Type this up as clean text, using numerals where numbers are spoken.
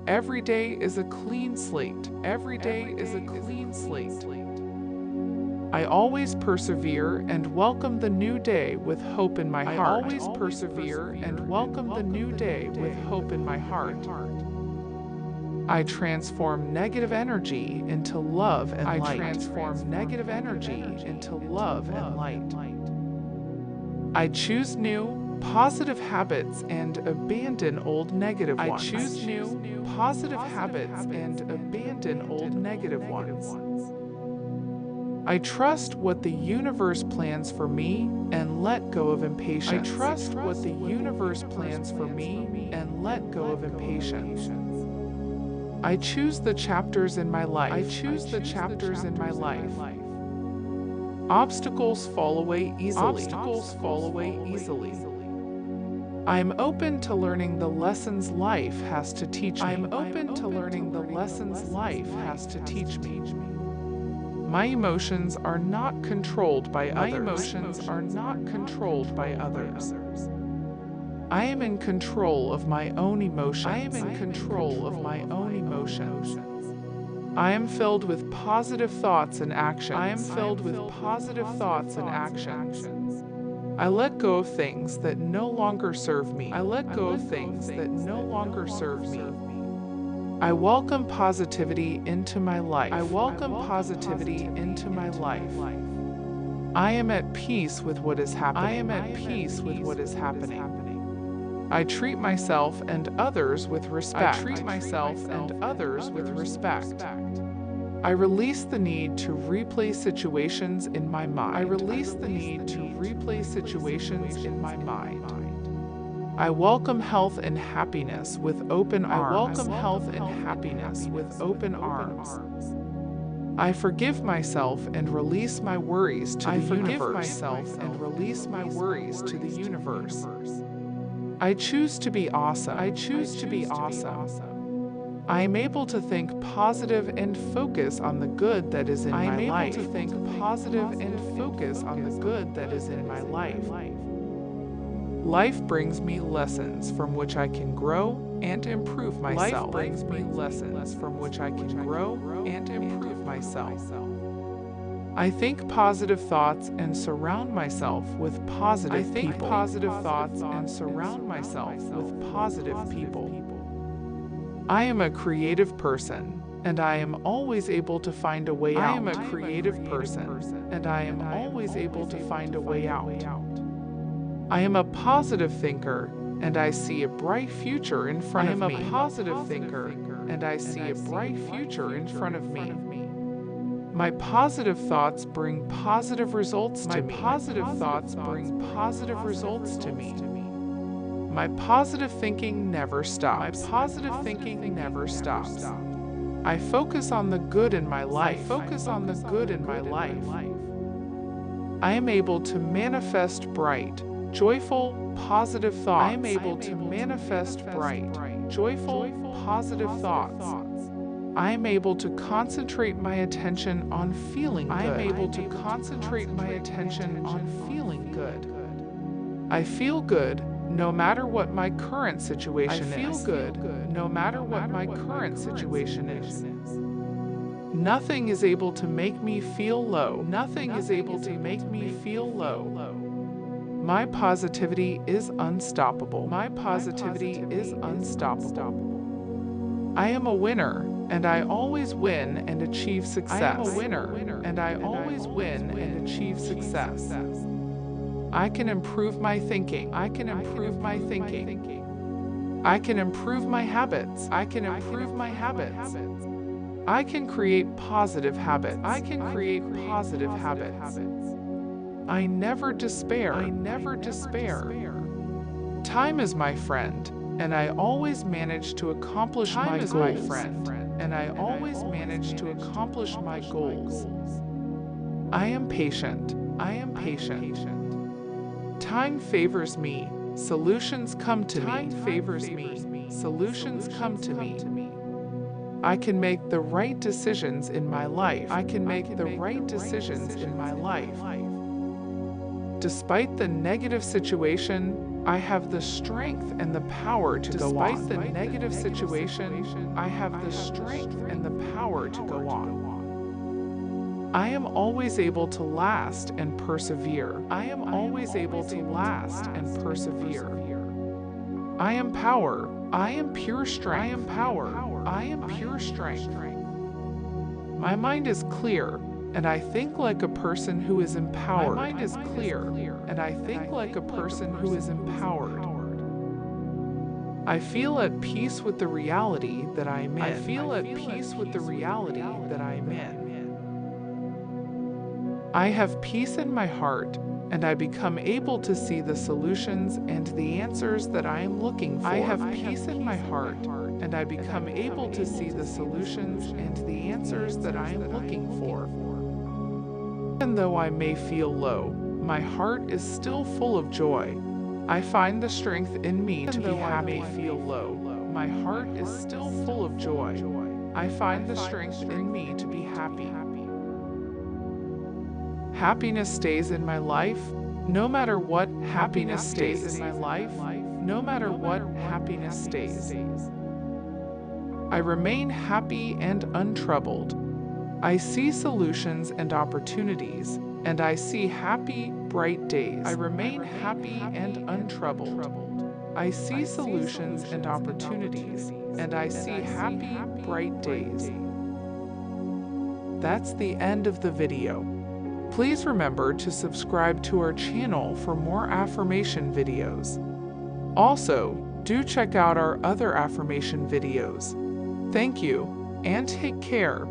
Every day is a clean slate. Every day is a clean slate. I always persevere and welcome the new day with hope in my heart. I always persevere and welcome the new day with hope in my heart. I transform negative energy into love and light. I transform negative energy into love and light. I choose new, positive habits and abandon old negative ones. I choose new, positive habits and abandon old negative ones. I trust what the universe plans for me and let go of impatience. I trust what the universe plans for me and let go of impatience. I choose the chapters in my life. I choose the chapters in my life. Obstacles fall away easily. Obstacles fall away easily. I am open to learning the lessons life has to teach me. I am open to learning the lessons life has to teach me. My emotions are not controlled by others. My emotions are not controlled by others. I am in control of my own emotions. I am in control of my own emotions. I am filled with positive thoughts and actions. I am filled with positive thoughts and actions. I let go of things that no longer serve me. I let go of things that no longer serve me. I welcome positivity into my life. I welcome positivity into my life. I am at peace with what is happening. I am at peace with what is happening. I treat myself and others with respect. I treat myself and others with respect. I release the need to replay situations in my mind. I release the need to replay situations in my mind. I welcome health and happiness with open arms. I welcome health and happiness with open arms. I forgive myself and release my worries to the universe. I forgive myself and release my worries to the universe. I choose to be awesome. I choose to be awesome. I am able to think positive and focus on the good that is in my life. I am able to think positive and focus on the good that is in my life. Life brings me lessons from which I can grow and improve myself. Life brings me lessons from which I can grow and improve myself. I think positive thoughts and surround myself with positive people. I think positive thoughts and surround myself with positive people. I am a creative person, and I am always able to find a way out. I am a creative person, and I am always able to find a way out. I am a positive thinker, and I see a bright future in front of me. I am a positive thinker, and I see a bright future in front of me. My positive thoughts bring positive results to me. My positive thoughts bring positive results to me. My positive thinking never stops. My positive thinking never stops. I focus on the good in my life. I focus on the good in my life. I am able to manifest bright, joyful, positive thoughts. I am able to manifest bright, joyful, positive thoughts. I am able to concentrate my attention on feeling good. I am able to concentrate my attention on feeling good. I feel good no matter what my current situation is. I feel good no matter what my current situation is. Nothing is able to make me feel low. Nothing is able to make me feel low. My positivity is unstoppable. My positivity is unstoppable. I am a winner, and I always win and achieve success. I am a winner, and I always win and achieve success. I can improve my thinking. I can improve my thinking. I can improve my habits. I can improve my habits. I can create positive habits. I can create positive habits. I never despair. I never despair. Time is my friend, and I always manage to accomplish my goals. Time is my friend, and I always manage to accomplish my goals. I am patient. I am patient. Time favors me. Solutions come to me. Time favors me. Solutions come to me. I can make the right decisions in my life. I can make the right decisions in my life. Despite the negative situation, I have the strength and the power to go on. Despite the negative situation, I have the strength and the power to go on. I am always able to last and persevere. I am always able to last and persevere. I am power. I am pure strength. I am power. I am pure strength. My mind is clear, and I think like a person who is empowered. My mind is clear, and I think like a person who is empowered. I feel at peace with the reality that I am in. I feel at peace with the reality that I am in. I have peace in my heart, and I become able to see the solutions and the answers that I am looking for. I have peace in my heart, and I become able to see the solutions and the answers that I am looking for. Even though I may feel low, my heart is still full of joy. I find the strength in me to be happy. Even though I may feel low, my heart is still full of joy. I find the strength in me to be happy. Happiness stays in my life, no matter what happiness stays in my life, no matter what happiness stays. I remain happy and untroubled. I see solutions and opportunities, and I see happy, bright days. I remain happy and untroubled. I see solutions and opportunities, and I see happy, bright days. That's the end of the video. Please remember to subscribe to our channel for more affirmation videos. Also, do check out our other affirmation videos. Thank you, and take care.